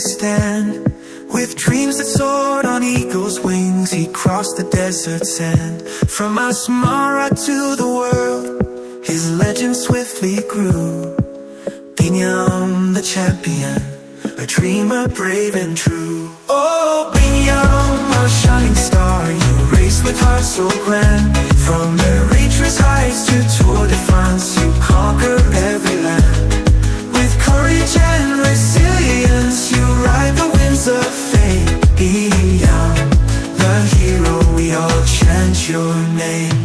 stand. With dreams that soared on eagle's wings, he crossed the desert sand. From Asmara to the world, his legend swiftly grew. Bini, the champion, a dreamer brave and true. Oh, Bini, a shining star, you race with heart so grand. From the reacher's heights to Tour de France, you conquer every land. With courage and resilience, you ride the winds of fate. Bini, the hero, we all chant your name.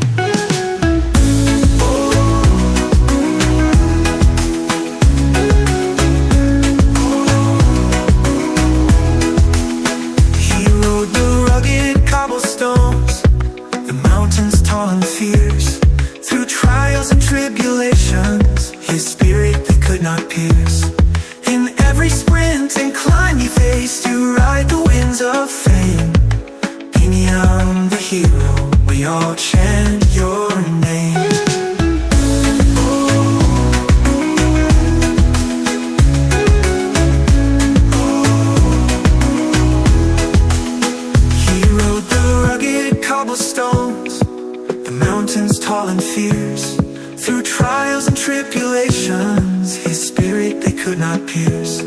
He rode the rugged cobblestones, the mountains tall and fierce. Through trials and tribulations, his spirit they could not pierce. In every sprint and climb he faced, you ride the winds of fame. Bini, the hero, we all chant your name. He rode the rugged cobblestones, the mountains tall and fierce. Through trials and tribulations, his spirit they could not pierce.